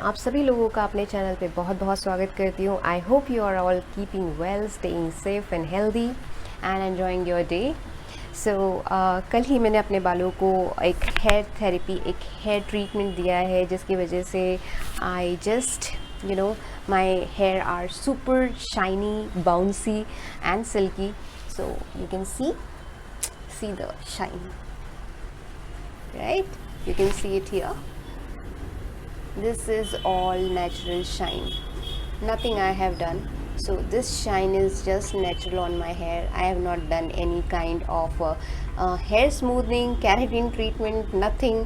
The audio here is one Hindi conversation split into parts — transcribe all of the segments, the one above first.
आप सभी लोगों का अपने चैनल पे बहुत बहुत स्वागत करती हूँ। I hope you are all keeping well, staying safe and healthy and enjoying your day. So कल ही मैंने अपने बालों को एक हेयर थेरेपी, एक हेयर ट्रीटमेंट दिया है, जिसकी वजह से I just my hair are super shiny, bouncy and silky. So you can see the shine, right? You can see it here. This is all natural shine, nothing I have done. So this shine is just natural on my hair. I have not done any kind of hair smoothing, keratin treatment, nothing.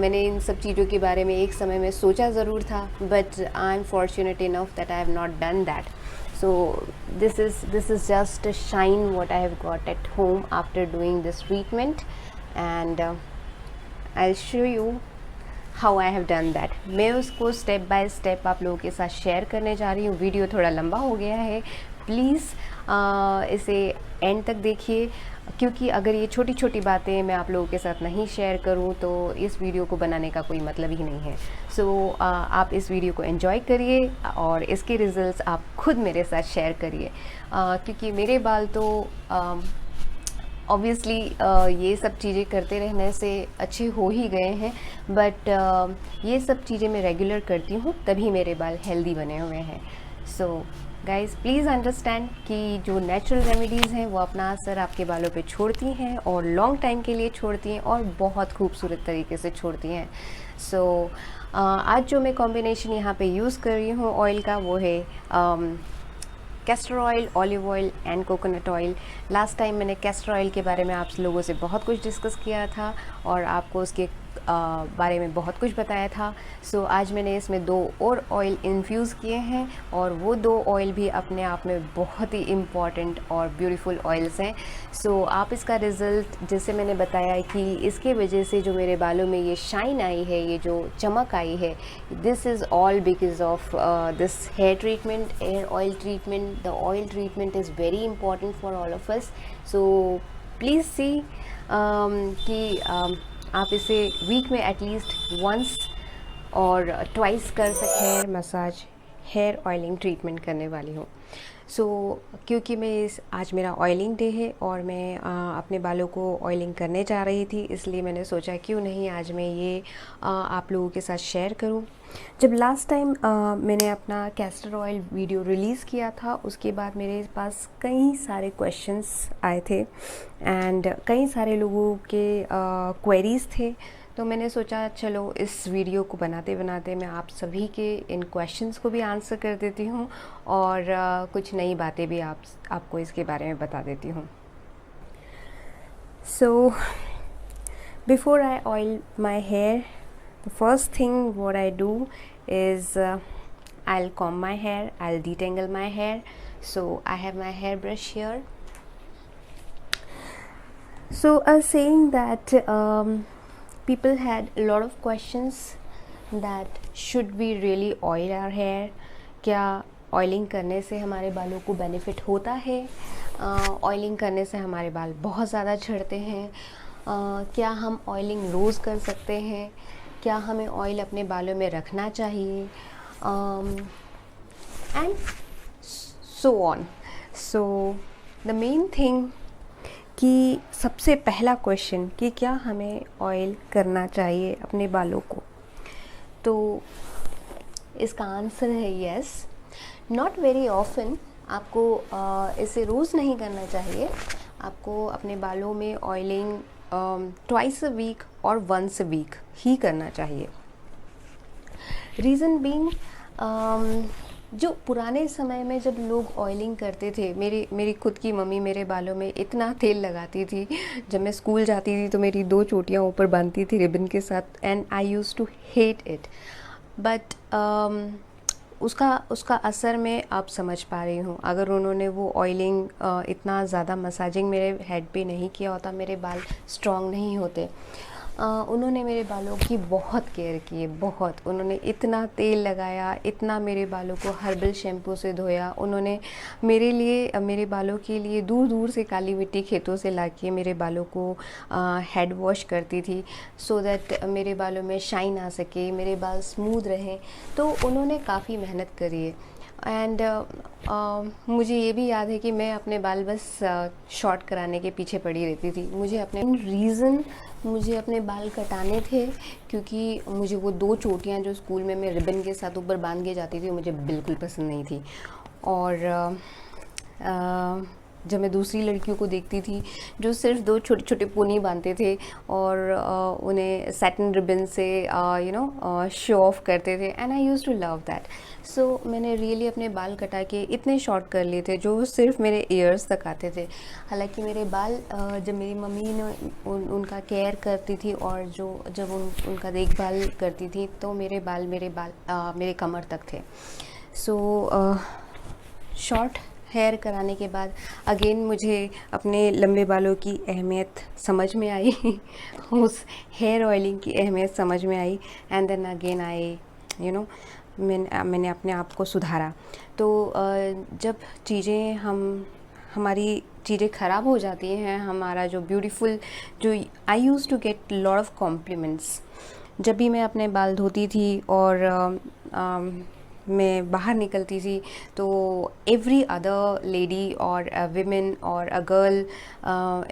मैंने इन सब चीज़ों के बारे में एक समय में सोचा ज़रूर था, but I'm fortunate enough that I have not done that. So this is just a shine what I have got at home after doing this treatment, and I'll show you how I have done that. मैं उसको स्टेप बाय स्टेप आप लोगों के साथ शेयर करने जा रही हूँ. वीडियो थोड़ा लंबा हो गया है, प्लीज़ इसे एंड तक देखिए, क्योंकि अगर ये छोटी छोटी बातें मैं आप लोगों के साथ नहीं शेयर करूँ तो इस वीडियो को बनाने का कोई मतलब ही नहीं है. सो आप इस वीडियो को एंजॉय करिए और इसके रिज़ल्ट्स आप खुद मेरे साथ शेयर करिए, क्योंकि मेरे बाल तो ऑब्वियसली ये सब चीज़ें करते रहने से अच्छे हो ही गए हैं, बट ये सब चीज़ें मैं रेगुलर करती हूँ तभी मेरे बाल हेल्दी बने हुए हैं. सो गाइज़, प्लीज़ अंडरस्टैंड कि जो नेचुरल रेमेडीज़ हैं वो अपना असर आपके बालों पे छोड़ती हैं और लॉन्ग टाइम के लिए छोड़ती हैं और बहुत खूबसूरत तरीके से छोड़ती हैं. सो आज जो मैं कॉम्बिनेशन यहाँ पे यूज़ कर रही हूँ ऑयल का, वो है castor oil, olive oil and coconut oil. Last time मैंने कैस्टर ऑयल के बारे में आप लोगों से बहुत कुछ डिस्कस किया था और आपको उसके बारे में बहुत कुछ बताया था. सो आज मैंने इसमें 2 और ऑयल इन्फ्यूज़ किए हैं और वो 2 ऑयल भी अपने आप में बहुत ही इम्पॉर्टेंट और ब्यूटीफुल ऑयल्स हैं. सो आप इसका रिज़ल्ट, जैसे मैंने बताया कि इसके वजह से जो मेरे बालों में ये शाइन आई है, ये जो चमक आई है, this is all because of this hair treatment, hair oil treatment. The oil treatment is very important for all of us. So please see कि आप इसे वीक में एटलीस्ट वंस और ट्वाइस कर सकते. Hair massage, hair oiling treatment करने वाली हूँ. सो क्योंकि आज मेरा ऑयलिंग डे है और मैं अपने बालों को ऑयलिंग करने जा रही थी, इसलिए मैंने सोचा क्यों नहीं आज मैं ये आप लोगों के साथ शेयर करूं. जब लास्ट टाइम मैंने अपना कैस्टर ऑयल वीडियो रिलीज़ किया था, उसके बाद मेरे पास कई सारे क्वेश्चंस आए थे एंड कई सारे लोगों के क्वेरीज़ थे. तो मैंने सोचा चलो इस वीडियो को बनाते बनाते मैं आप सभी के इन क्वेश्चंस को भी आंसर कर देती हूँ और कुछ नई बातें भी आपको इसके बारे में बता देती हूँ. So before I oil my hair, the first thing what I do is I'll comb my hair, I'll detangle my hair. So I have my hairbrush here. So saying that people had a lot of questions that should we really oil our hair? क्या ऑयलिंग करने से हमारे बालों को बेनिफिट होता है? ऑयलिंग करने से हमारे बाल बहुत ज़्यादा झड़ते हैं. क्या हम ऑयलिंग रोज़ कर सकते हैं? क्या हमें ऑयल अपने बालों में रखना चाहिए? And so on. So the main thing कि सबसे पहला क्वेश्चन कि क्या हमें ऑयल करना चाहिए अपने बालों को, तो इसका आंसर है येस. Not very often. आपको इसे रोज़ नहीं करना चाहिए. आपको अपने बालों में ऑयलिंग ट्वाइस अ वीक और वंस अ वीक ही करना चाहिए। रीज़न बीइंग, जो पुराने समय में जब लोग ऑयलिंग करते थे, मेरी खुद की मम्मी मेरे बालों में इतना तेल लगाती थी। जब मैं स्कूल जाती थी तो मेरी 2 चोटियाँ ऊपर बांधती थी रिबन के साथ, and I use to hate it. But उसका असर मैं अब समझ पा रही हूँ। अगर उन्होंने वो ऑयलिंग इतना ज़्यादा मसाजिंग मेरे हेड पे नहीं किया होता, मेरे बाल स्ट्रॉन्ग नहीं होते। उन्होंने मेरे बालों की बहुत केयर की है, बहुत। उन्होंने इतना तेल लगाया, इतना मेरे बालों को हर्बल शैम्पू से धोया। उन्होंने मेरे लिए, मेरे बालों के लिए दूर दूर से काली मिट्टी खेतों से लाके मेरे बालों को हेड वॉश करती थी, सो दैट मेरे बालों में शाइन आ सके, मेरे बाल स्मूथ रहें। तो उन्होंने काफ़ी मेहनत करी है। एंड मुझे ये भी याद है कि मैं अपने बाल बस शॉर्ट कराने के पीछे पड़ी रहती थी। मुझे अपने बाल कटाने थे क्योंकि मुझे वो 2 चोटियाँ जो स्कूल में मैं रिबन के साथ ऊपर बांध के जाती थी, मुझे बिल्कुल पसंद नहीं थी। और जब मैं दूसरी लड़कियों को देखती थी जो सिर्फ 2 छोटे छोटे पोनी बांधते थे और उन्हें सैटिन रिबन से शो ऑफ करते थे, and I use to love that. So मैंने रियली अपने बाल कटा के इतने शॉर्ट कर लिए थे जो सिर्फ मेरे ईयर्स तक आते थे। हालांकि मेरे बाल जब मेरी मम्मी ने उनका केयर करती थी और जब उनका देखभाल करती थी, तो मेरे बाल मेरे कमर तक थे। सो शॉर्ट हेयर कराने के बाद अगेन मुझे अपने लंबे बालों की अहमियत समझ में आई उस हेयर ऑयलिंग की अहमियत समझ में आई, एंड देन अगेन मैंने अपने आप को सुधारा। तो जब हमारी चीज़ें ख़राब हो जाती हैं, हमारा जो I use to get lot of compliments जब भी मैं अपने बाल धोती थी और मैं बाहर निकलती थी, तो एवरी अदर लेडी और अ विमेन और a girl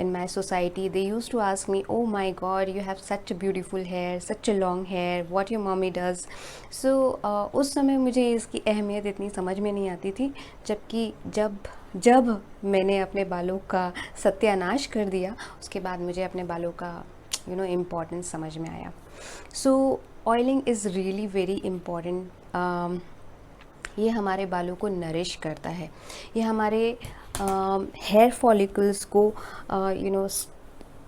in my society, they use to ask me, oh my god, you have such a beautiful hair, such a long hair, what your mummy does. So उस समय मुझे इसकी अहमियत इतनी समझ में नहीं आती थी, जबकि जब मैंने अपने बालों का सत्यानाश कर दिया, उसके बाद मुझे अपने बालों का इम्पोर्टेंस समझ में आया। So oiling is really very important. ये हमारे बालों को नरिश करता है, ये हमारे हेयर फॉलिकल्स को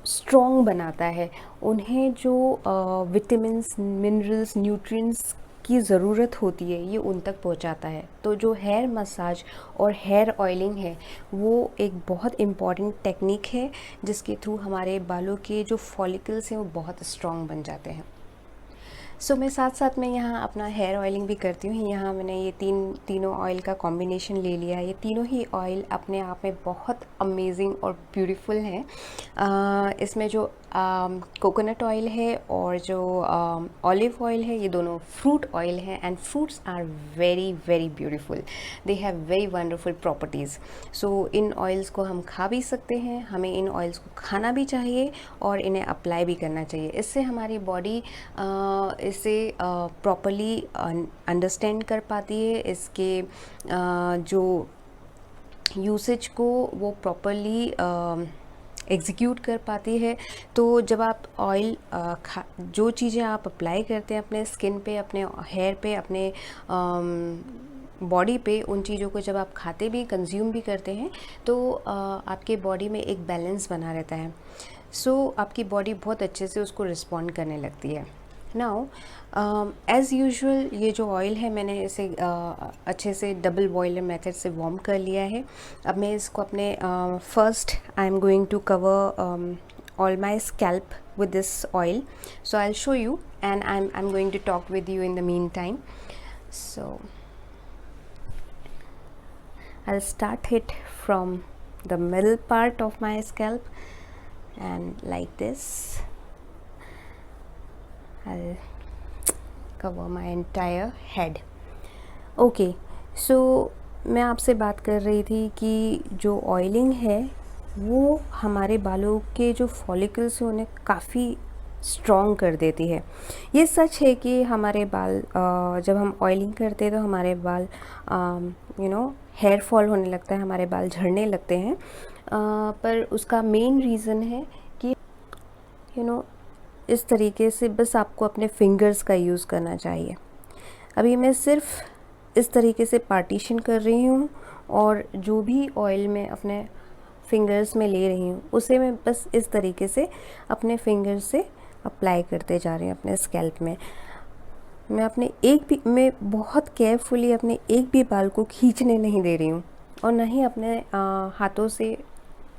स्ट्रॉन्ग बनाता है। उन्हें जो विटामिन्स, मिनरल्स, न्यूट्रिएंट्स की ज़रूरत होती है, ये उन तक पहुंचाता है। तो जो हेयर मसाज और हेयर ऑयलिंग है, वो एक बहुत इम्पॉर्टेंट टेक्निक है जिसके थ्रू हमारे बालों के जो फॉलिकल्स हैं वो बहुत स्ट्रॉन्ग बन जाते हैं। सो मैं साथ साथ में यहाँ अपना हेयर ऑयलिंग भी करती हूँ। यहाँ मैंने ये तीनों ऑयल का कॉम्बिनेशन ले लिया है। ये तीनों ही ऑयल अपने आप में बहुत अमेजिंग और ब्यूटीफुल हैं। इसमें जो कोकोनट ऑयल है और जो ऑलिव ऑयल है, ये दोनों फ्रूट ऑयल हैं, and fruits are very very beautiful, they have very wonderful properties. So इन ऑयल्स को हम खा भी सकते हैं, हमें इन ऑयल्स को खाना भी चाहिए और इन्हें अप्लाई भी करना चाहिए। इससे हमारी बॉडी इसे प्रॉपरली अंडरस्टैंड कर पाती है, इसके जो यूसेज को वो प्रॉपरली एग्जीक्यूट कर पाती है। तो जब आप ऑयल जो चीज़ें आप अप्लाई करते हैं अपने स्किन पे, अपने हेयर पे, अपने बॉडी पे, उन चीज़ों को जब आप खाते भी, कंज्यूम भी करते हैं, तो आपके बॉडी में एक बैलेंस बना रहता है। सो आपकी बॉडी बहुत अच्छे से उसको रिस्पॉन्ड करने लगती है। नाउ एज़ यूजुअल ये जो ऑयल है, मैंने इसे अच्छे से डबल बॉयलर मेथड से वार्म कर लिया है। अब मैं इसको अपने first I am going to cover all my scalp with this oil, so I'll show you, and I'm going to talk with you in the meantime. So I'll start it from the middle part of my scalp, and like this I'll cover my entire head. Okay, so मैं आपसे बात कर रही थी कि जो ऑयलिंग है वो हमारे बालों के जो फॉलिकल्स हैं उन्हें काफ़ी स्ट्रॉन्ग कर देती है। ये सच है कि हमारे बाल जब हम ऑयलिंग करते हैं तो हमारे बाल हेयर फॉल होने लगता है, हमारे बाल झड़ने लगते हैं, पर उसका मेन रीज़न है कि इस तरीके से बस आपको अपने फिंगर्स का यूज़ करना चाहिए। अभी मैं सिर्फ इस तरीके से पार्टीशन कर रही हूँ और जो भी ऑयल मैं अपने फिंगर्स में ले रही हूँ उसे मैं बस इस तरीके से अपने फिंगर्स से अप्लाई करते जा रही हूँ अपने स्कैल्प में। मैं बहुत केयरफुली अपने एक भी बाल को खींचने नहीं दे रही हूँ और ना ही अपने हाथों से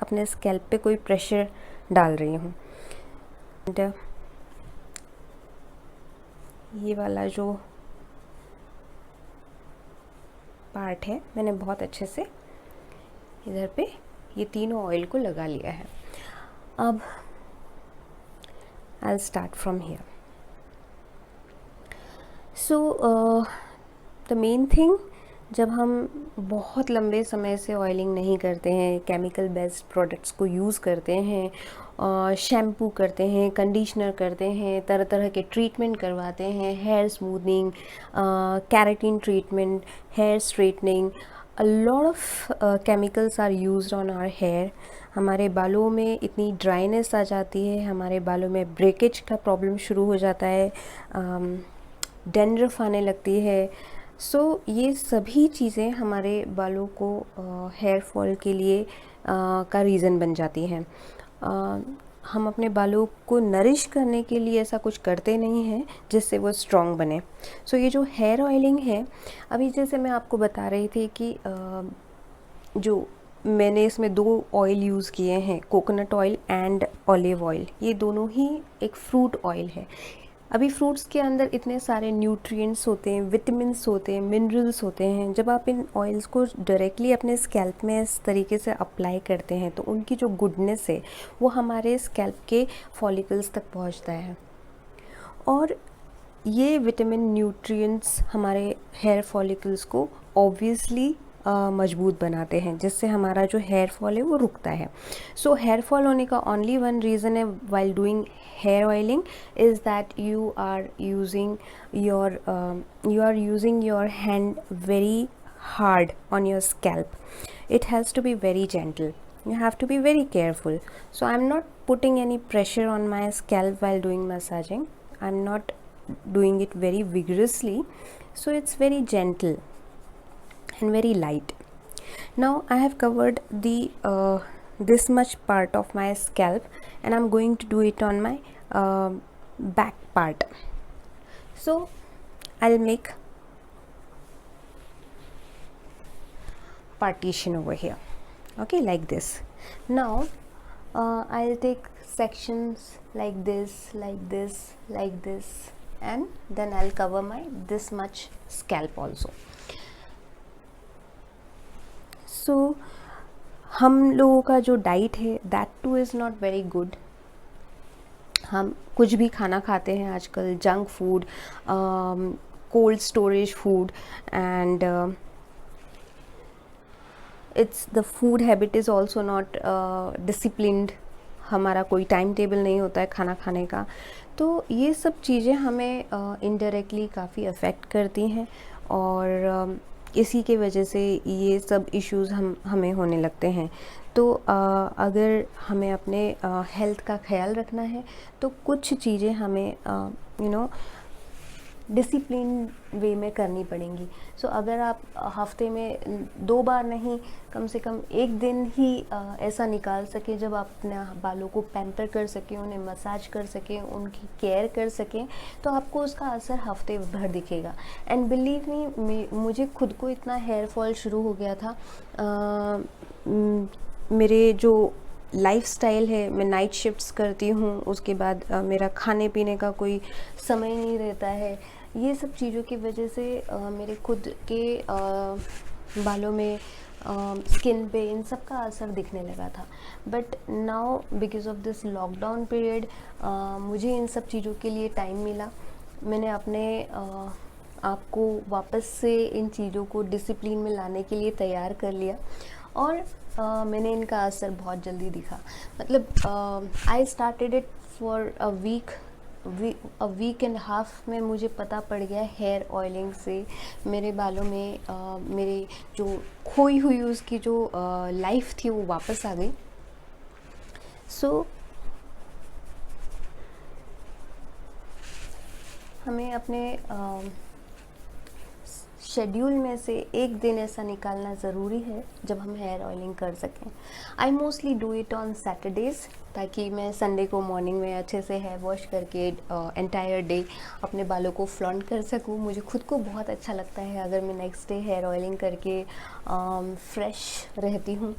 अपने स्कैल्प पे कोई प्रेशर डाल रही हूँ। ये वाला जो पार्ट है मैंने बहुत अच्छे से इधर पे ये तीनों ऑयल को लगा लिया है। अब I will start from here. So the main thing, जब हम बहुत लंबे समय से ऑयलिंग नहीं करते हैं, केमिकल बेस्ड प्रोडक्ट्स को यूज़ करते हैं, शैम्पू करते हैं, कंडीशनर करते हैं, तरह तरह के ट्रीटमेंट करवाते हैं, hair smoothening, keratin treatment, hair straightening, a lot of chemicals are used on our hair. हमारे बालों में इतनी ड्राइनेस आ जाती है, हमारे बालों में ब्रेकेज का प्रॉब्लम शुरू हो जाता है, डैंड्रफ आने लगती है। ये सभी चीज़ें हमारे बालों को हेयर फॉल के लिए का रीज़न बन जाती हैं। हम अपने बालों को नरिश करने के लिए ऐसा कुछ करते नहीं हैं जिससे वो स्ट्रॉन्ग बने। ये जो हेयर ऑयलिंग है, अभी जैसे मैं आपको बता रही थी कि जो मैंने इसमें 2 ऑयल यूज़ किए हैं, coconut oil and olive oil. ये दोनों ही एक फ्रूट ऑयल है। अभी फ्रूट्स के अंदर इतने सारे न्यूट्रिएंट्स होते हैं, विटामिन्स होते हैं, मिनरल्स होते हैं। जब आप इन ऑयल्स को डायरेक्टली अपने स्कैल्प में इस तरीके से अप्लाई करते हैं तो उनकी जो गुडनेस है वो हमारे स्कैल्प के फॉलिकल्स तक पहुंचता है और ये विटामिन न्यूट्रिएंट्स हमारे हेयर फॉलिकल्स को ऑब्वियसली मजबूत बनाते हैं, जिससे हमारा जो हेयर फॉल है वो रुकता है। हेयर फॉल होने का ओनली वन रीज़न है while doing hair oiling is that you are using your hand very hard on your scalp. It has to be very gentle. You have to be very careful. I'm not putting any pressure on my scalp while doing massaging. I'm not doing it very vigorously. It's very gentle and very light. Now I have covered the this much part of my scalp and I'm going to do it on my back part. I'll make partition over here, okay, like this. Now I'll take sections like this, like this, like this, and then I'll cover my this much scalp also. हम लोगों का जो डाइट है that two is not very good. हम कुछ भी खाना खाते हैं आजकल, junk food, cold storage food, and it's the food habit is also not disciplined. हमारा कोई टाइम टेबल नहीं होता है खाना खाने का। तो ये सब चीज़ें हमें इनडायरेक्टली काफ़ी अफेक्ट करती हैं और इसी के वजह से ये सब इश्यूज़ हमें होने लगते हैं। तो अगर हमें अपने हेल्थ का ख्याल रखना है तो कुछ चीज़ें हमें डिसिप्लिन वे में करनी पड़ेंगी। अगर आप हफ्ते में 2 बार नहीं, कम से कम 1 दिन ही ऐसा निकाल सकें जब आप अपने बालों को पैम्पर कर सकें, उन्हें मसाज कर सकें, उनकी केयर कर सकें, तो आपको उसका असर हफ्ते भर दिखेगा। एंड बिलीव मी, मुझे खुद को इतना हेयर फॉल शुरू हो गया था। मेरे जो लाइफस्टाइल है, मैं नाइट शिफ्ट्स करती हूँ, उसके बाद मेरा खाने पीने का कोई समय नहीं रहता है। ये सब चीज़ों की वजह से मेरे खुद के बालों में, स्किन पे, इन सब का असर दिखने लगा था। But now because of this lockdown period मुझे इन सब चीज़ों के लिए टाइम मिला। मैंने अपने आप को वापस से इन चीज़ों को डिसिप्लिन में लाने के लिए तैयार कर लिया और मैंने इनका असर बहुत जल्दी दिखा। मतलब I started it for a week and half में मुझे पता पड़ गया हेयर ऑयलिंग से मेरे बालों में मेरे जो खोई हुई उसकी जो लाइफ थी वो वापस आ गई। हमें अपने शेड्यूल में से एक दिन ऐसा निकालना ज़रूरी है जब हम हेयर ऑयलिंग कर सकें। I mostly do it on Saturdays, ताकि मैं संडे को मॉर्निंग में अच्छे से हेयर वॉश करके एंटायर डे अपने बालों को फ्लॉन्ट कर सकूं। मुझे खुद को बहुत अच्छा लगता है अगर मैं नेक्स्ट डे हेयर ऑयलिंग करके फ्रेश रहती हूँ।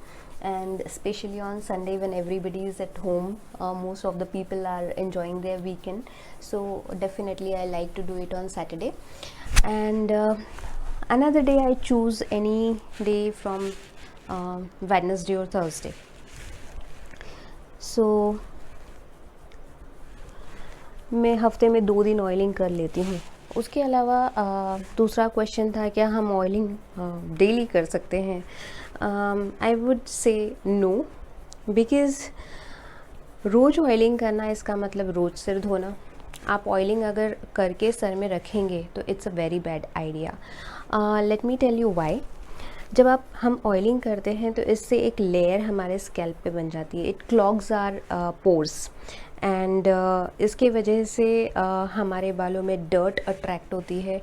And especially on Sunday when everybody is at home, most of the people are enjoying their weekend, so definitely I like to do it on Saturday. And another day I choose any day from Wednesday or Thursday. So मैं हफ्ते में 2 दिन ऑयलिंग कर लेती हूँ। उसके अलावा दूसरा क्वेश्चन था क्या हम ऑयलिंग डेली कर सकते हैं? I would say no, because रोज़ ऑयलिंग करना इसका मतलब रोज़ सिर धोना। आप ऑयलिंग अगर करके सर में रखेंगे तो it's a very bad idea. Let me tell you why. जब हम ऑयलिंग करते हैं तो इससे एक लेयर हमारे स्कैल्प पे बन जाती है। It clogs our pores and इसके वजह से हमारे बालों में डर्ट अट्रैक्ट होती है,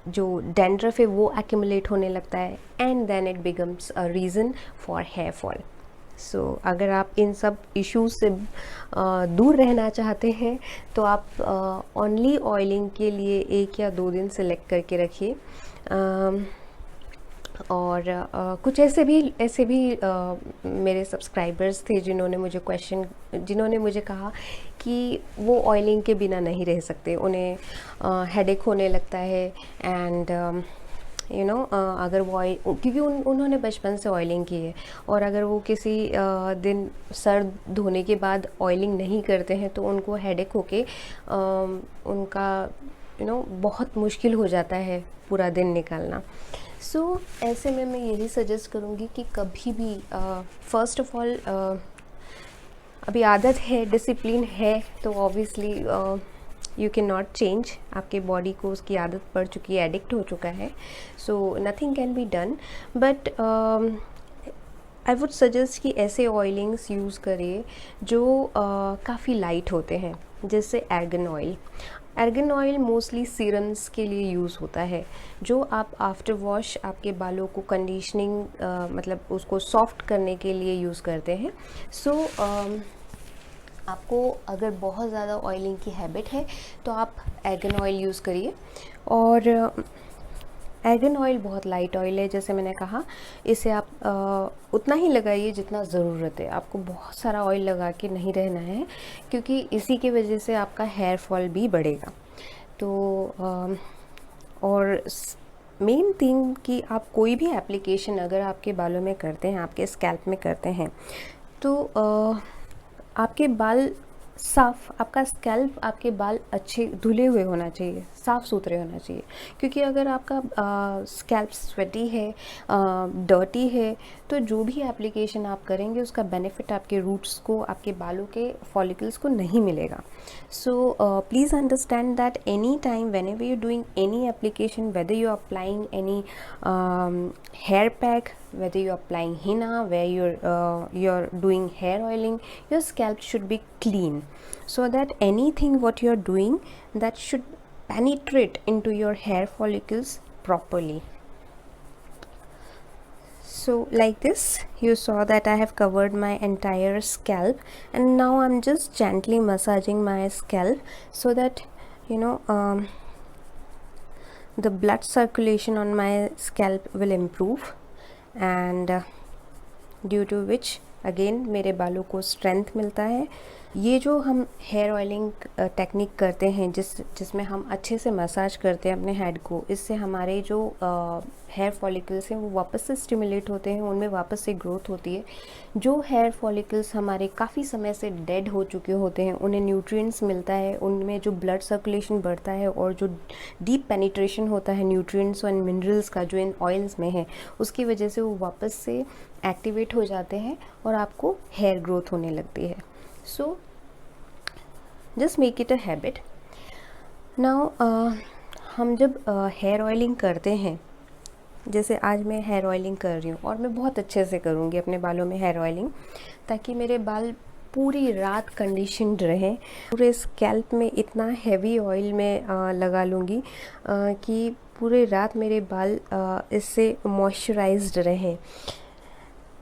जो डैंड्रफ है वो एक्यूमुलेट होने लगता है, and then it becomes a reason for hair fall. So अगर आप इन सब इश्यूज से दूर रहना चाहते हैं तो आप ओनली ऑयलिंग के लिए 1 या 2 दिन सेलेक्ट करके रखिए। और कुछ ऐसे भी मेरे सब्सक्राइबर्स थे जिन्होंने मुझे कहा कि वो ऑयलिंग के बिना नहीं रह सकते, उन्हें हेडेक होने लगता है एंड अगर वो क्योंकि उन्होंने बचपन से ऑयलिंग की है, और अगर वो किसी दिन सर धोने के बाद ऑयलिंग नहीं करते हैं तो उनको हेडेक होके उनका बहुत मुश्किल हो जाता है पूरा दिन निकालना। सो ऐसे में मैं यही सजेस्ट करूँगी कि कभी भी फर्स्ट ऑफ ऑल अभी आदत है, डिसिप्लिन है, तो obviously you can not change. आपके बॉडी को उसकी आदत पड़ चुकी है, एडिक्ट हो चुका है, so nothing can be done. But I would suggest कि ऐसे ऑयलिंग्स यूज़ करिए जो काफ़ी लाइट होते हैं, जैसे argan oil. Argan oil mostly serums के लिए यूज़ होता है, जो आप आफ्टर वॉश आपके बालों को कंडीशनिंग मतलब उसको सॉफ्ट करने के लिए यूज़ करते हैं। सो आपको अगर बहुत ज़्यादा ऑयलिंग की हैबिट है तो आप आर्गन ऑयल यूज़ करिए। और आर्गन ऑयल बहुत लाइट ऑयल है, जैसे मैंने कहा, इसे आप उतना ही लगाइए जितना ज़रूरत है। आपको बहुत सारा ऑयल लगा के नहीं रहना है, क्योंकि इसी की वजह से आपका हेयर फॉल भी बढ़ेगा। तो और मेन थिंग कि आप कोई भी एप्लीकेशन अगर आपके बालों में करते हैं, आपके स्कैल्प में करते हैं, तो आपके बाल साफ़, आपका स्कैल्प, आपके बाल अच्छे धुले हुए होना चाहिए, साफ़ सुथरे होना चाहिए। क्योंकि अगर आपका स्कैल्प स्वेटी है, डर्टी है, तो जो भी एप्लीकेशन आप करेंगे उसका बेनिफिट आपके रूट्स को, आपके बालों के फॉलिकल्स को नहीं मिलेगा। So please understand that any time when ever you doing any application, whether you applying any hair pack, whether you're applying henna, where you're doing hair oiling, your scalp should be clean, so that anything what you're doing that should penetrate into your hair follicles properly. So like this, you saw that I have covered my entire scalp, and now I'm just gently massaging my scalp so that the blood circulation on my scalp will improve, and due to which again मेरे बालों को स्ट्रेंथ मिलता है। ये जो हम हेयर ऑयलिंग टेक्निक करते हैं, जिसमें हम अच्छे से मसाज करते हैं अपने हेड को, इससे हमारे जो हेयर फॉलिकल्स हैं वो वापस से स्टिमुलेट होते हैं, उनमें वापस से ग्रोथ होती है। जो हेयर फॉलिकल्स हमारे काफ़ी समय से डेड हो चुके होते हैं, उन्हें न्यूट्रिएंट्स मिलता है, उनमें जो ब्लड सर्कुलेशन बढ़ता है, और जो डीप पेनिट्रेशन होता है न्यूट्रिएंट्स और मिनरल्स का जो इन ऑयल्स में है, उसकी वजह से वो वापस से एक्टिवेट हो जाते हैं और आपको हेयर ग्रोथ होने लगती है। So just make it a habit. Now हम जब हेयर ऑयलिंग करते हैं, जैसे आज मैं हेयर ऑयलिंग कर रही हूँ और मैं बहुत अच्छे से करूँगी अपने बालों में हेयर ऑयलिंग, ताकि मेरे बाल पूरी रात कंडीशनड रहें। पूरे स्कैल्प में इतना हैवी ऑयल मैं लगा लूँगी कि पूरे रात मेरे बाल इससे मॉइस्चराइज्ड रहें।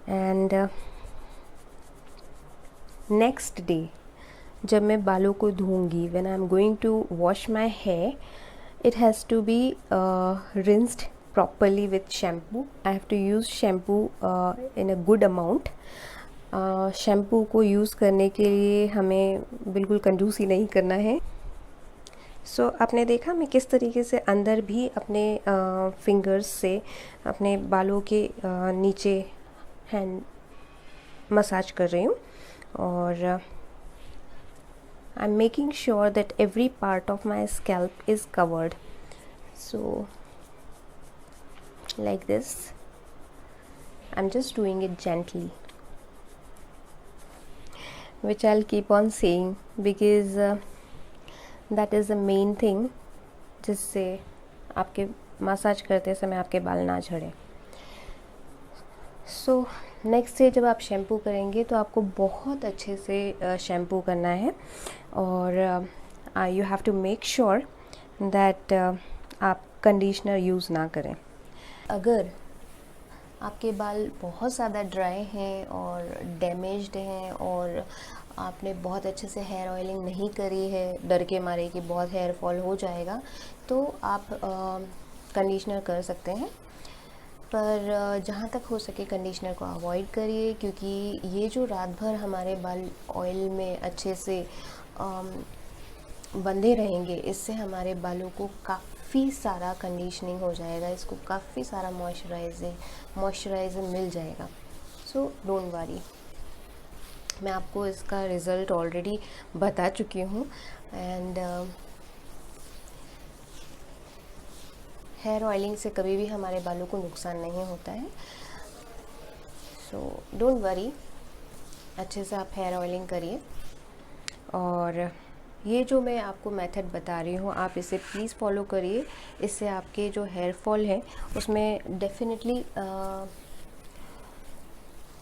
एंड नेक्स्ट डे जब मैं बालों को धोऊंगी, when I am going to wash my hair, it has to be rinsed properly with shampoo. I have to use shampoo in a good amount. Shampoo को यूज़ करने के लिए हमें बिल्कुल कंजूसी नहीं करना है। सो आपने देखा मैं किस तरीके से अंदर भी अपने फिंगर्स से अपने बालों के नीचे हैंड मसाज कर रही हूँ, और I'm making sure that every part of my scalp is covered. So like this, I'm just doing it gently, which I'll keep on saying because that is the main thing, जिससे आपके मसाज करते समय आपके बाल ना झड़े। सो नेक्स्ट डे जब आप शैम्पू करेंगे तो आपको बहुत अच्छे से शैम्पू करना है, और you have to make sure that आप कंडीशनर यूज़ ना करें। अगर आपके बाल बहुत ज़्यादा ड्राई हैं और डैमेज्ड हैं और आपने बहुत अच्छे से हेयर ऑयलिंग नहीं करी है, डर के मारे कि बहुत हेयर फॉल हो जाएगा, तो आप कंडीशनर कर सकते हैं। पर जहाँ तक हो सके कंडीशनर को अवॉइड करिए, क्योंकि ये जो रात भर हमारे बाल ऑयल में अच्छे से बंधे रहेंगे, इससे हमारे बालों को काफ़ी सारा कंडीशनिंग हो जाएगा, इसको काफ़ी सारा मॉइस्चराइज़र मिल जाएगा। सो डोंट वरी, मैं आपको इसका रिज़ल्ट ऑलरेडी बता चुकी हूँ। एंड हेयर ऑयलिंग से कभी भी हमारे बालों को नुकसान नहीं होता है। सो डोंट वरी, अच्छे से आप हेयर ऑयलिंग करिए। और ये जो मैं आपको मेथड बता रही हूँ, आप इसे प्लीज़ फॉलो करिए। इससे आपके जो हेयर फॉल है उसमें डेफिनेटली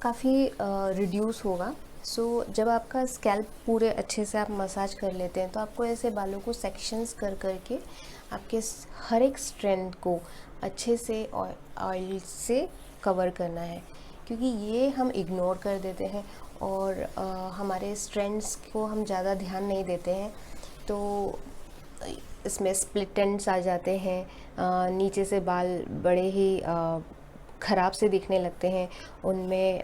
काफ़ी रिड्यूस होगा। सो जब आपका स्कैल्प पूरे अच्छे से आप मसाज कर लेते हैं, तो आपको ऐसे बालों को सेक्शंस कर करके आपके हर एक स्ट्रैंड को अच्छे से ऑयल से कवर करना है, क्योंकि ये हम इग्नोर कर देते हैं और हमारे स्ट्रैंड्स को हम ज़्यादा ध्यान नहीं देते हैं, तो इसमें स्प्लिट एंड्स आ जाते हैं, नीचे से बाल बड़े ही ख़राब से दिखने लगते हैं, उनमें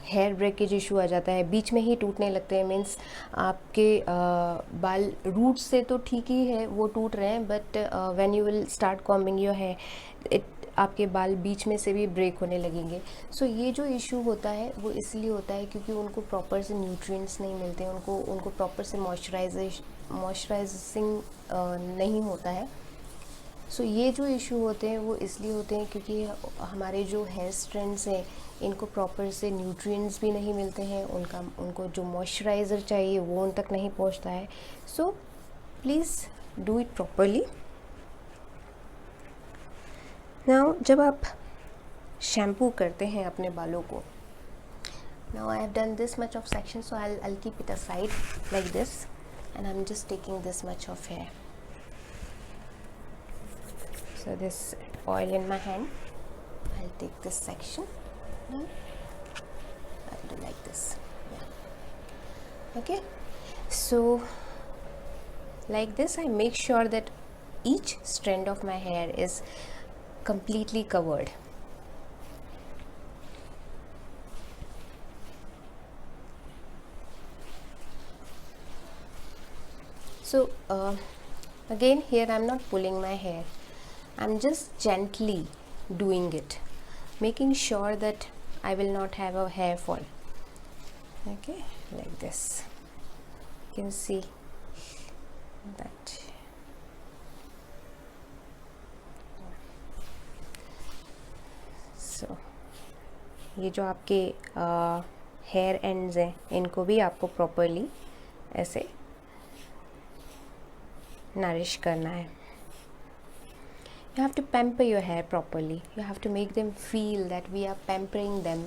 हेयर ब्रेकेज इशू आ जाता है, बीच में ही टूटने लगते हैं। मीन्स आपके बाल रूट से तो ठीक ही है, वो टूट रहे हैं, but when you will start combing your hair, आपके बाल बीच में से भी ब्रेक होने लगेंगे। सो ये जो इशू होता है वो इसलिए होता है क्योंकि उनको प्रॉपर से न्यूट्रिएंट्स नहीं मिलते हैं, उनको प्रॉपर से मॉइस्चराइजिंग नहीं होता है। सो ये जो इशू होते हैं वो इसलिए होते हैं क्योंकि हमारे जो हेयर स्ट्रैंड्स हैं, इनको प्रॉपर से न्यूट्रिएंट्स भी नहीं मिलते हैं, उनको जो मॉइस्चराइज़र चाहिए वो उन तक नहीं पहुंचता है। So please do it properly. Now जब आप शैम्पू करते हैं अपने बालों को, now I have done this much of section, so I'll keep it aside like this, and I'm just taking this much of hair. So this oil in my hand, I'll take this section, I'll do like this, yeah. Okay, so like this I make sure that each strand of my hair is completely covered. So again here I'm not pulling my hair, I'm just gently doing it, making sure that I will not have a hair fall. Okay, like this. You can see that. So ये जो आपके हेयर एंड्स हैं, इनको भी आपको प्रॉपरली ऐसे नरिश करना है। You have to pamper your hair properly. You have to make them feel that we are pampering them.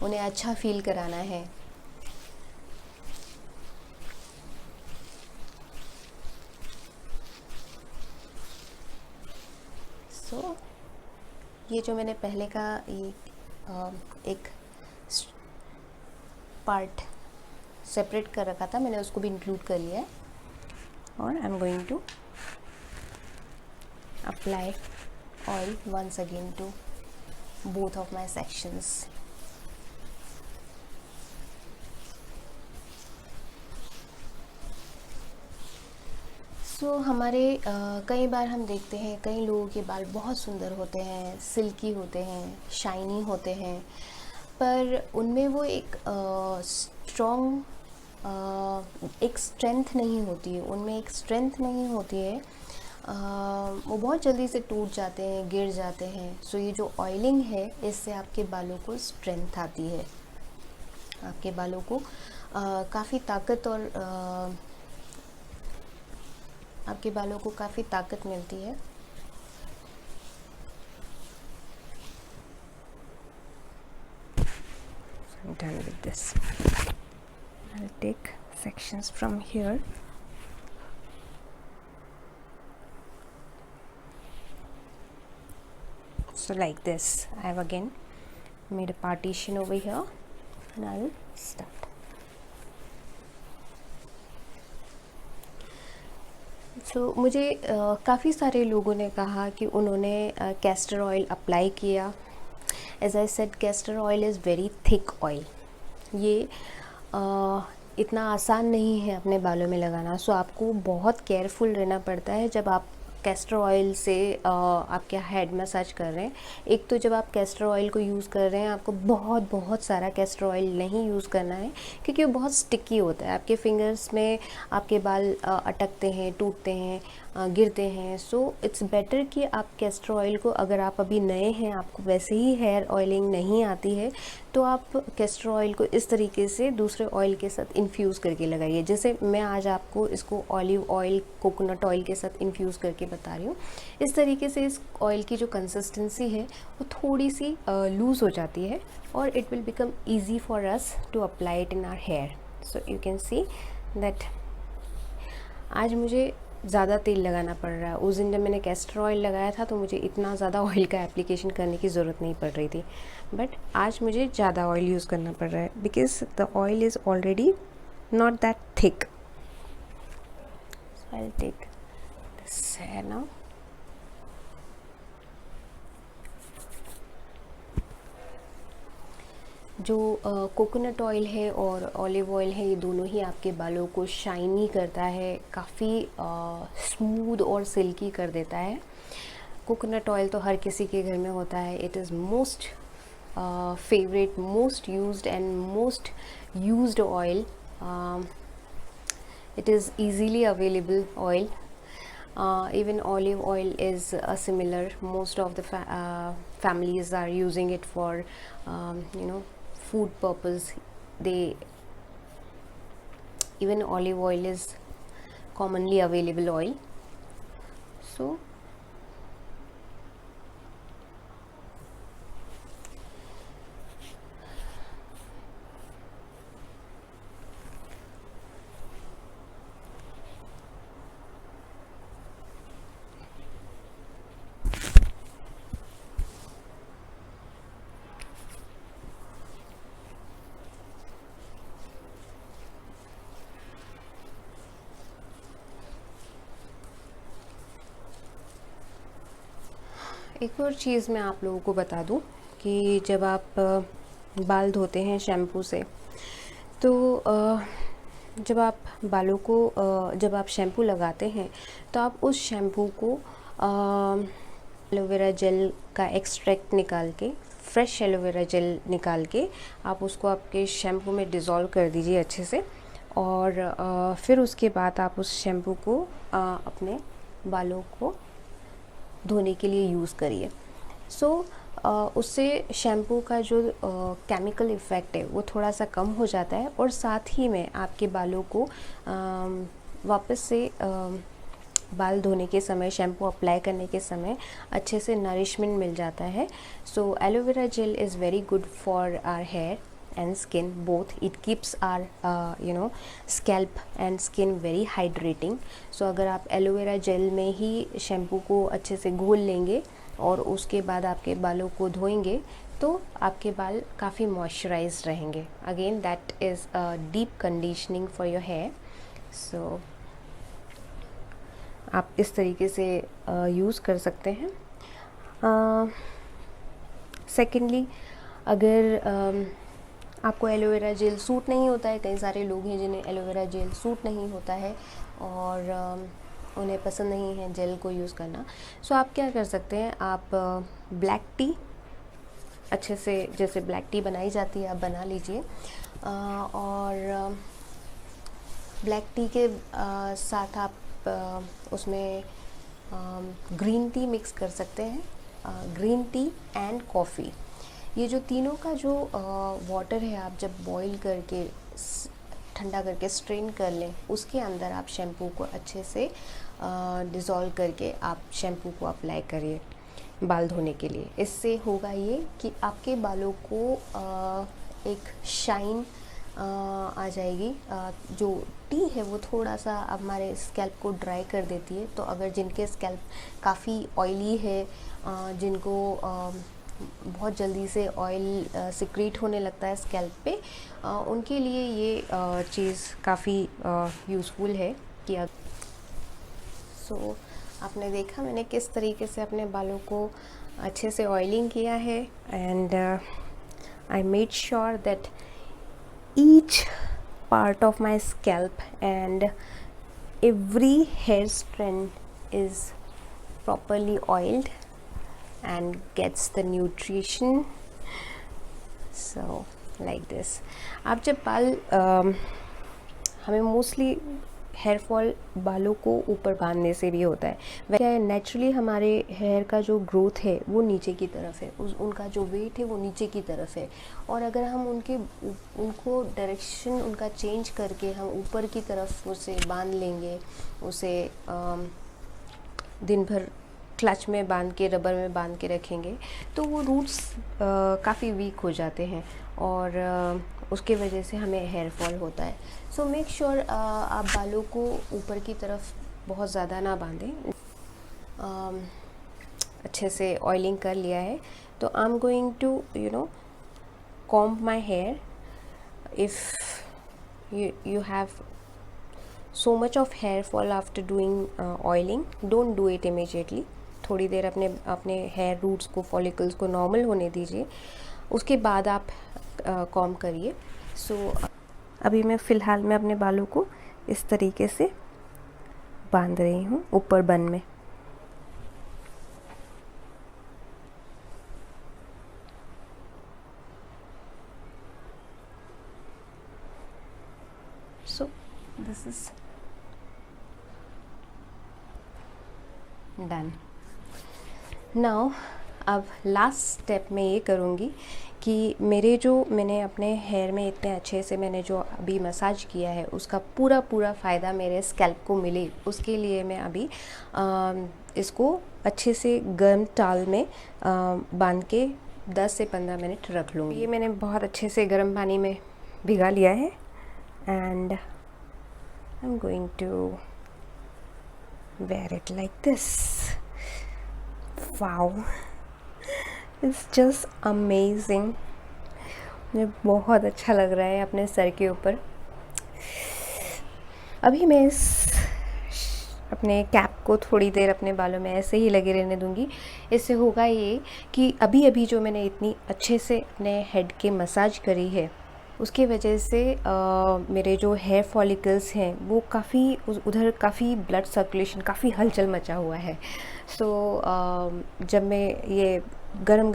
उन्हें अच्छा फील कराना है। सो ये जो मैंने पहले का एक पार्ट सेपरेट कर रखा था, मैंने उसको भी इंक्लूड कर लिया है। और I am going to apply oil once again to both of my sections. So हमारे कई बार हम देखते हैं कई लोगों के बाल बहुत सुंदर होते हैं, सिल्की होते हैं, शाइनी होते हैं, पर उनमें वो एक स्ट्रॉन्ग एक स्ट्रेंथ नहीं होती है, उनमें एक स्ट्रेंथ नहीं होती है। वो बहुत जल्दी से टूट जाते हैं, गिर जाते हैं। सो ये जो ऑयलिंग है, इससे आपके बालों को स्ट्रेंथ आती है, आपके बालों को काफ़ी ताकत और आपके बालों को काफ़ी ताकत मिलती है। I'm done with this. I'll take sections from here. So like this, I have again made a partition over here and I'll start. मुझे काफ़ी सारे लोगों ने कहा कि उन्होंने कैस्टर ऑयल अप्लाई किया। As I said, castor oil is very thick oil. ये इतना आसान नहीं है अपने बालों में लगाना। सो आपको बहुत केयरफुल रहना पड़ता है जब आप कैस्टर ऑयल से आपके हेड मसाज कर रहे हैं। एक तो जब आप कैस्टर ऑयल को यूज़ कर रहे हैं, आपको बहुत सारा कैस्टर ऑयल नहीं यूज़ करना है, क्योंकि वो बहुत स्टिकी होता है। आपके फिंगर्स में आपके बाल अटकते हैं, टूटते हैं, गिरते हैं। सो इट्स बेटर कि आप कैस्टर ऑयल को, अगर आप अभी नए हैं, आपको वैसे ही हेयर ऑयलिंग नहीं आती है, तो आप कैस्टर ऑयल को इस तरीके से दूसरे ऑयल के साथ इन्फ्यूज़ करके लगाइए। जैसे मैं आज आपको इसको ऑलिव ऑयल, कोकोनट ऑयल के साथ इन्फ्यूज़ करके बता रही हूँ। इस तरीके से इस ऑयल की जो कंसिस्टेंसी है वो थोड़ी सी लूज़ हो जाती है और it will become easy for us to apply it in our hair. So you can see that आज मुझे ज़्यादा तेल लगाना पड़ रहा है। उस दिन जब मैंने कैस्टर ऑयल लगाया था तो मुझे इतना ज़्यादा ऑयल का एप्लीकेशन करने की ज़रूरत नहीं पड़ रही थी, बट आज मुझे ज़्यादा ऑयल यूज़ करना पड़ रहा है because the oil is already not that thick. So I will take this hair now. जो कोकोनट ऑयल है और ऑलिव ऑयल है, ये दोनों ही आपके बालों को शाइनी करता है, काफ़ी स्मूथ और सिल्की कर देता है। कोकोनट ऑयल तो हर किसी के घर में होता है। It is most favourite, most used and most used oil. it is easily available oil. Even olive oil is similar. Most of the families are using it for food purpose. Even olive oil is commonly available oil. So एक और चीज़ मैं आप लोगों को बता दूं कि जब आप बाल धोते हैं शैम्पू से, तो जब आप बालों को जब आप शैम्पू लगाते हैं तो आप उस शैम्पू को एलोवेरा जेल का एक्सट्रैक्ट निकाल के, फ्रेश एलोवेरा जेल निकाल के आप उसको आपके शैम्पू में डिज़ोल्व कर दीजिए अच्छे से। और फिर उसके बाद आप उस शैम्पू को अपने बालों को धोने के लिए यूज़ करिए। सो उससे शैम्पू का जो केमिकल इफ़ेक्ट है वो थोड़ा सा कम हो जाता है, और साथ ही में आपके बालों को वापस से बाल धोने के समय, शैम्पू अप्लाई करने के समय अच्छे से नरिशमेंट मिल जाता है। So aloe vera gel is very good for our hair and skin both. It keeps our scalp and skin very hydrating. So अगर आप एलोवेरा जेल में ही शैम्पू को अच्छे से घोल लेंगे और उसके बाद आपके बालों को धोएंगे तो आपके बाल काफ़ी मॉइस्चराइज रहेंगे। Again that is a deep conditioning for your hair. So आप इस तरीके से यूज़ कर सकते हैं। सेकेंडली, अगर आपको एलोवेरा जेल सूट नहीं होता है, कई सारे लोग हैं जिन्हें एलोवेरा जेल सूट नहीं होता है और उन्हें पसंद नहीं है जेल को यूज़ करना, सो आप क्या कर सकते हैं, आप ब्लैक टी अच्छे से, जैसे ब्लैक टी बनाई जाती है, आप बना लीजिए और ब्लैक टी के साथ आप उसमें ग्रीन टी मिक्स कर सकते हैं। ग्रीन टी एंड कॉफ़ी, ये जो तीनों का जो वाटर है, आप जब बॉईल करके ठंडा करके स्ट्रेन कर लें, उसके अंदर आप शैम्पू को अच्छे से डिज़ोल्व करके आप शैम्पू को अप्लाई करिए बाल धोने के लिए। इससे होगा ये कि आपके बालों को एक शाइन आ जाएगी। जो टी है वो थोड़ा सा हमारे स्कैल्प को ड्राई कर देती है, तो अगर जिनके स्कैल्प काफ़ी ऑयली है, जिनको बहुत जल्दी से ऑयल सिक्रीट होने लगता है स्कैल्प पे, उनके लिए ये चीज़ काफ़ी यूज़फुल है कि आपने देखा मैंने किस तरीके से अपने बालों को अच्छे से ऑयलिंग किया है, and I made sure that each part of my scalp and every hair strand is properly oiled and gets the nutrition, so like this। आप जब बाल हमें मोस्टली हेयर फॉल बालों को ऊपर बांधने से भी होता है। वैसे नेचुरली हमारे हेयर का जो ग्रोथ है वो नीचे की तरफ है, उनका जो वेट है वो नीचे की तरफ है, और अगर हम उनको डायरेक्शन उनका चेंज करके हम ऊपर की तरफ उसे बांध लेंगे, उसे दिन भर क्लच में बांध के, रबर में बांध के रखेंगे, तो वो रूट्स काफ़ी वीक हो जाते हैं और उसके वजह से हमें हेयर फॉल होता है। सो मेक श्योर आप बालों को ऊपर की तरफ बहुत ज़्यादा ना बांधें। अच्छे से ऑयलिंग कर लिया है, तो I am going to comb my hair. If you have so much of hair fall after doing oiling, don't do it immediately। थोड़ी देर अपने हेयर रूट्स को, फॉलिकल्स को नॉर्मल होने दीजिए, उसके बाद आप कॉम करिए। सो अभी मैं फ़िलहाल में अपने बालों को इस तरीके से बांध रही हूँ ऊपर बन में। So this is done. Now अब लास्ट स्टेप मैं ये करूँगी कि मैंने अपने हेयर में इतने अच्छे से मैंने जो अभी मसाज किया है, उसका पूरा फ़ायदा मेरे स्कैल्प को मिले, उसके लिए मैं अभी इसको अच्छे से गर्म टॉवल में बांध के 10 से 15 मिनट रख लूँगी। ये मैंने बहुत अच्छे से गर्म पानी में भिगा लिया है, and I am going to wear it like this। wow, it's just amazing। मुझे बहुत अच्छा लग रहा है अपने सर के ऊपर। अभी मैं अपने कैप को थोड़ी देर अपने बालों में ऐसे ही लगे रहने दूंगी। इससे होगा ये कि अभी जो मैंने इतनी अच्छे से अपने हेड के मसाज करी है, उसकी वजह से मेरे जो हेयर फॉलिकल्स हैं वो काफ़ी उधर काफ़ी ब्लड सर्कुलेशन, काफ़ी हलचल मचा हुआ है। सो जब मैं ये गरम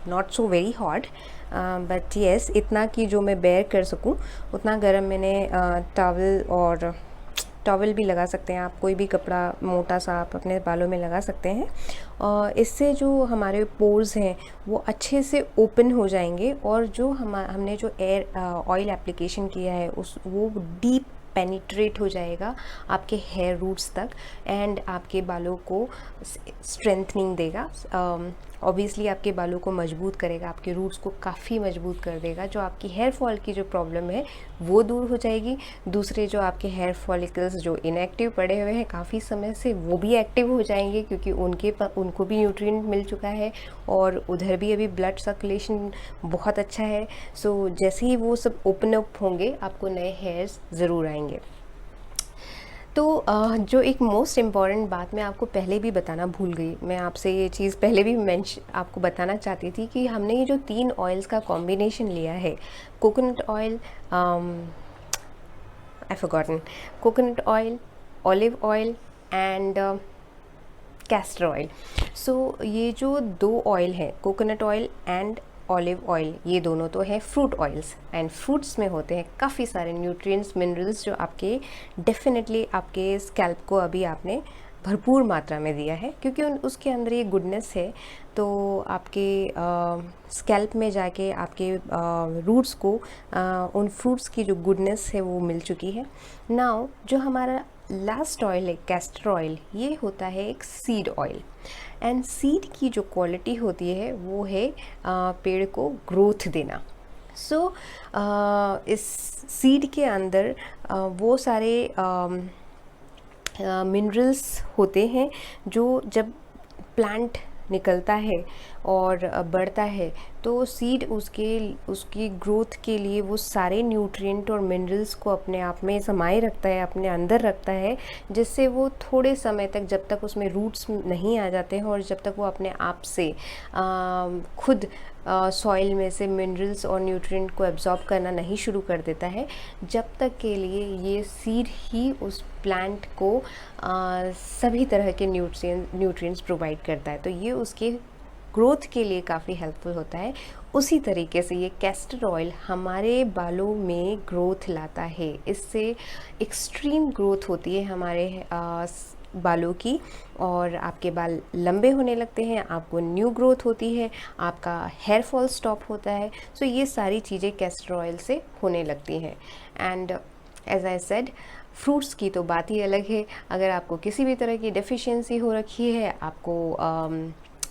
not so very hot but yes, इतना कि जो मैं बेयर कर सकूं उतना गरम मैंने टॉवल भी लगा सकते हैं आप, कोई भी कपड़ा मोटा सा आप अपने बालों में लगा सकते हैं, और इससे जो हमारे पोर्स हैं वो अच्छे से ओपन हो जाएंगे, और जो हमने जो ऑयल एप्लीकेशन किया है वो डीप पेनिट्रेट हो जाएगा आपके हेयर रूट्स तक, एंड आपके बालों को स्ट्रेंथनिंग देगा। ऑब्वियसली आपके बालों को मजबूत करेगा, आपके रूट्स को काफ़ी मजबूत कर देगा। जो आपकी हेयर फॉल की जो प्रॉब्लम है वो दूर हो जाएगी। दूसरे जो आपके हेयर फॉलिकल्स जो इनएक्टिव पड़े हुए हैं काफ़ी समय से, वो भी एक्टिव हो जाएंगे, क्योंकि उनको भी न्यूट्रिएंट मिल चुका है और उधर भी अभी ब्लड सर्कुलेशन बहुत अच्छा है। सो जैसे ही वो सब ओपन अप होंगे, आपको नए हेयर्स ज़रूर आएंगे। तो जो एक मोस्ट इम्पॉर्टेंट बात मैं आपको पहले भी बताना भूल गई, मैं आपसे ये चीज़ पहले भी आपको बताना चाहती थी कि हमने ये जो 3 ऑयल्स का कॉम्बिनेशन लिया है, coconut oil, I forgotten, coconut oil, olive oil and castor oil. So ये जो 2 ऑयल हैं, coconut oil and olive oil, ये दोनों तो हैं फ्रूट ऑयल्स, एंड फ्रूट्स में होते हैं काफ़ी सारे न्यूट्रिएंट्स, मिनरल्स जो आपके डेफिनेटली आपके स्कैल्प को अभी आपने भरपूर मात्रा में दिया है, क्योंकि उसके अंदर ये गुडनेस है। तो आपके स्कैल्प में जाके आपके रूट्स को उन फ्रूट्स की जो गुडनेस है वो मिल चुकी है। नाउ जो हमारा लास्ट ऑयल है कैस्टर ऑयल, ये होता है एक सीड ऑयल, एंड सीड की जो क्वालिटी होती है वो है पेड़ को ग्रोथ देना। सो इस सीड के अंदर वो सारे मिनरल्स होते हैं जो जब प्लांट निकलता है और बढ़ता है तो सीड उसकी ग्रोथ के लिए वो सारे न्यूट्रिएंट और मिनरल्स को अपने आप में समाये रखता है, अपने अंदर रखता है, जिससे वो थोड़े समय तक, जब तक उसमें रूट्स नहीं आ जाते हैं और जब तक वो अपने आप से खुद सॉइल में से मिनरल्स और न्यूट्रिएंट को एब्जॉर्ब करना नहीं शुरू कर देता है, जब तक के लिए ये सीड ही उस प्लांट को सभी तरह के न्यूट्रिएंट्स प्रोवाइड करता है। तो ये उसके ग्रोथ के लिए काफ़ी हेल्पफुल होता है। उसी तरीके से ये कैस्टर ऑयल हमारे बालों में ग्रोथ लाता है, इससे एक्सट्रीम ग्रोथ होती है हमारे बालों की, और आपके बाल लंबे होने लगते हैं, आपको न्यू ग्रोथ होती है, आपका हेयर फॉल स्टॉप होता है। सो ये सारी चीज़ें कैस्टर ऑयल से होने लगती हैं। And as I said, fruits की तो बात ही अलग है। अगर आपको किसी भी तरह की डेफिशिएंसी हो रखी है,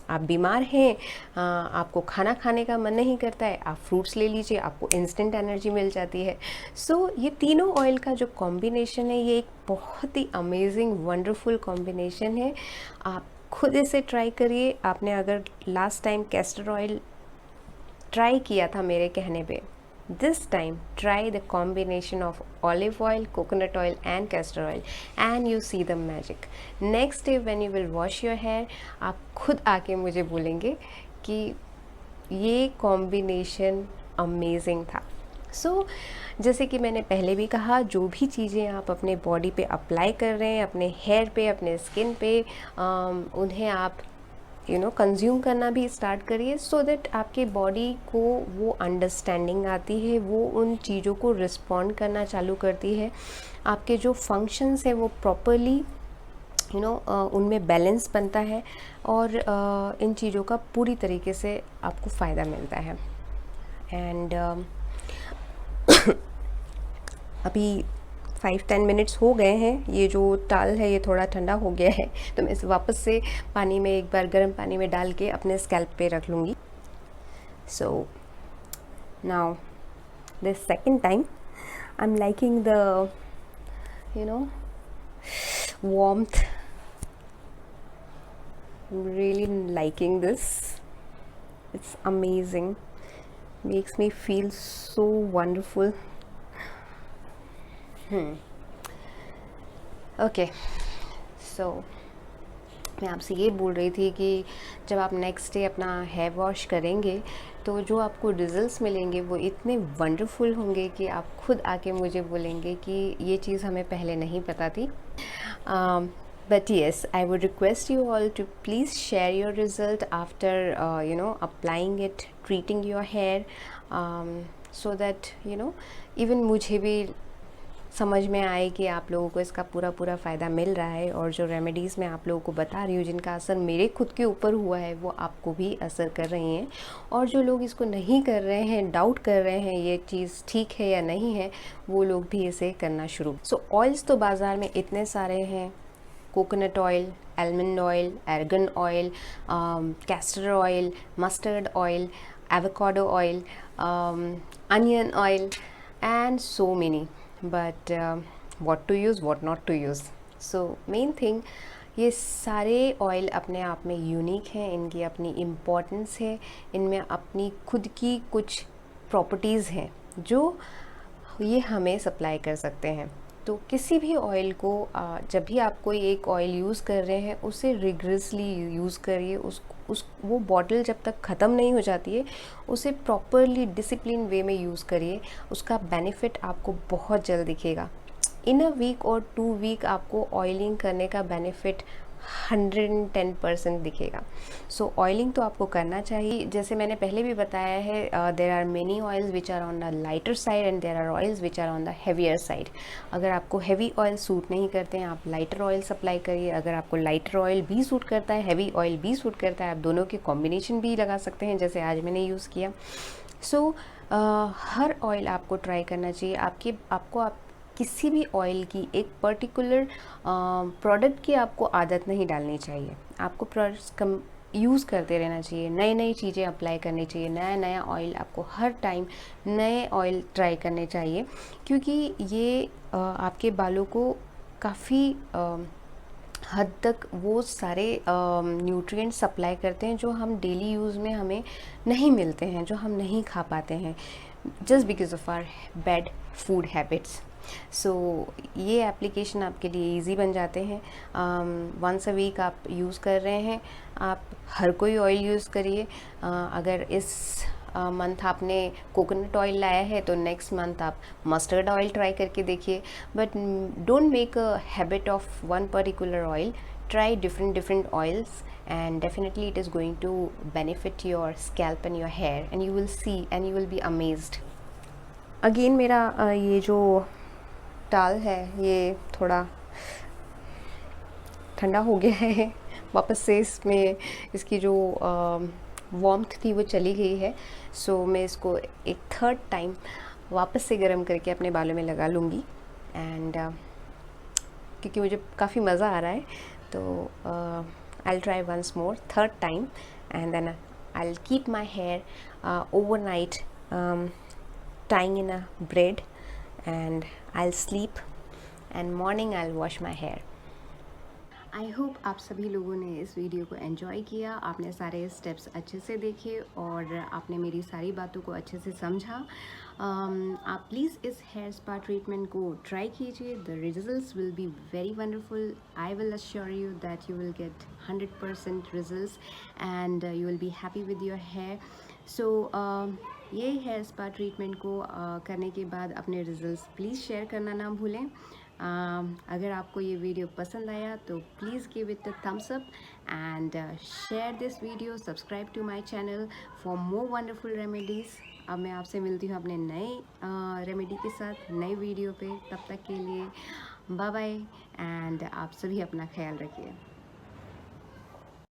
आप बीमार हैं, आपको खाना खाने का मन नहीं करता है, आप फ्रूट्स ले लीजिए, आपको इंस्टेंट एनर्जी मिल जाती है। सो ये तीनों ऑयल का जो कॉम्बिनेशन है, ये एक बहुत ही अमेजिंग वंडरफुल कॉम्बिनेशन है। आप खुद इसे ट्राई करिए। आपने अगर last time castor oil try किया था मेरे कहने पे, this time try the combination of olive oil, coconut oil and castor oil and you see the magic. Next day when you will wash your hair, आप खुद आके मुझे बोलेंगे कि ये कॉम्बिनेशन अमेजिंग था। सो जैसे कि मैंने पहले भी कहा, जो भी चीज़ें आप अपने बॉडी पे अप्लाई कर रहे हैं, अपने हेयर पे, अपने स्किन पे, उन्हें आप कंज्यूम करना भी स्टार्ट करिए, सो दैट आपके बॉडी को वो अंडरस्टैंडिंग आती है, वो उन चीज़ों को रिस्पॉन्ड करना चालू करती है, आपके जो फंक्शंस है वो प्रॉपरली उनमें बैलेंस बनता है, और इन चीज़ों का पूरी तरीके से आपको फ़ायदा मिलता है। एंड अभी 5-10 मिनट्स हो गए हैं, ये जो टाल है ये थोड़ा ठंडा हो गया है, तो मैं इसे वापस से पानी में, एक बार गर्म पानी में डाल के अपने स्कैल्प पे रख लूँगी। So now this second time I am liking the warmth. I'm really liking this. It's amazing. Makes me feel so wonderful. Okay, so मैं आपसे ये बोल रही थी कि जब आप नेक्स्ट डे अपना हेयर वॉश करेंगे तो जो आपको रिजल्ट्स मिलेंगे वो इतने वंडरफुल होंगे कि आप खुद आके मुझे बोलेंगे कि ये चीज़ हमें पहले नहीं पता थी। But yes, I would request you all to please share your result after applying it, treating your hair, so that even मुझे भी समझ में आए कि आप लोगों को इसका पूरा फ़ायदा मिल रहा है, और जो रेमेडीज़ मैं आप लोगों को बता रही हूँ जिनका असर मेरे खुद के ऊपर हुआ है वो आपको भी असर कर रही हैं, और जो लोग इसको नहीं कर रहे हैं, डाउट कर रहे हैं ये चीज़ ठीक है या नहीं है, वो लोग भी इसे करना शुरू। सो ऑयल्स तो बाज़ार में इतने सारे हैं, coconut oil, almond oil, argan oil, castor oil, mustard oil, avocado oil, onion oil, and so many. But what to use, what not to use. So main thing, ये सारे ऑयल अपने आप में यूनिक हैं, इनकी अपनी इम्पोर्टेंस है, इनमें अपनी खुद की कुछ प्रॉपर्टीज़ हैं जो ये हमें सप्लाई कर सकते हैं। तो किसी भी ऑयल को जब भी आप कोई एक ऑयल यूज़ कर रहे हैं उसे रिगरसली यूज़ करिए। उस वो बॉटल जब तक ख़त्म नहीं हो जाती है उसे प्रॉपरली डिसिप्लिन वे में यूज़ करिए। उसका बेनिफिट आपको बहुत जल्द दिखेगा। इन अ वीक और 2 वीक आपको ऑयलिंग करने का बेनिफिट 110% दिखेगा। सो ऑयलिंग तो आपको करना चाहिए। जैसे मैंने पहले भी बताया है, there are many oils which are on the lighter side and there are oils which are on the heavier side. अगर आपको हैवी ऑयल सूट नहीं करते हैं, आप लाइटर ऑयल सप्लाई करिए। अगर आपको लाइटर ऑयल भी सूट करता है, हैवी ऑयल भी सूट करता है, आप दोनों के कॉम्बिनेशन भी लगा सकते हैं, जैसे आज मैंने यूज़ किया। सो हर ऑयल आपको ट्राई करना चाहिए। आप किसी भी ऑयल की एक पर्टिकुलर प्रोडक्ट की आपको आदत नहीं डालनी चाहिए। आपको प्रोडक्ट्स कम यूज़ करते रहना चाहिए, नई नई चीज़ें अप्लाई करनी चाहिए, नया नया ऑयल आपको हर टाइम नए ऑयल ट्राई करने चाहिए, क्योंकि ये आपके बालों को काफ़ी हद तक वो सारे न्यूट्रिएंट सप्लाई करते हैं जो हम डेली यूज़ में हमें नहीं मिलते हैं, जो हम नहीं खा पाते हैं, just because of our bad food habits. So ये एप्लीकेशन आपके लिए इजी बन जाते हैं। वंस अ वीक आप यूज़ कर रहे हैं, आप हर कोई ऑयल यूज़ करिए। अगर इस मंथ आपने कोकोनट ऑयल लाया है तो नेक्स्ट मंथ आप मस्टर्ड ऑयल ट्राई करके देखिए। But don't make a habit of one particular oil, try different oils and definitely it is going to benefit your scalp and your hair and you will see and you will be amazed. Again मेरा ये जो टाल है ये थोड़ा ठंडा हो गया है, वापस से इसमें इसकी जो वार्मथ थी वो चली गई है। सो मैं इसको एक थर्ड टाइम वापस से गर्म करके अपने बालों में लगा लूँगी। एंड क्योंकि मुझे काफ़ी मज़ा आ रहा है तो I'll try once more, third time, and then I'll keep my hair overnight tying in a braid and I'll sleep and morning I'll wash my hair. I hope आप सभी लोगों ने इस वीडियो को एंजॉय किया, आपने सारे स्टेप्स अच्छे से देखे और आपने मेरी सारी बातों को अच्छे से समझा। आप प्लीज़ इस हेयर स्पा ट्रीटमेंट को ट्राई कीजिए। The results will be very wonderful. I will assure you that you will get 100% results and you will be happy with your hair. So ये हेयर स्पा ट्रीटमेंट को करने के बाद अपने रिजल्ट्स प्लीज़ शेयर करना ना भूलें। अगर आपको ये वीडियो पसंद आया तो please give it a thumbs up and share this video, subscribe to my channel for more wonderful remedies. अब मैं आपसे मिलती हूँ अपने नए रेमेडी के साथ नए वीडियो पे। तब तक के लिए बाय बाय एंड आप सभी अपना ख्याल रखिए।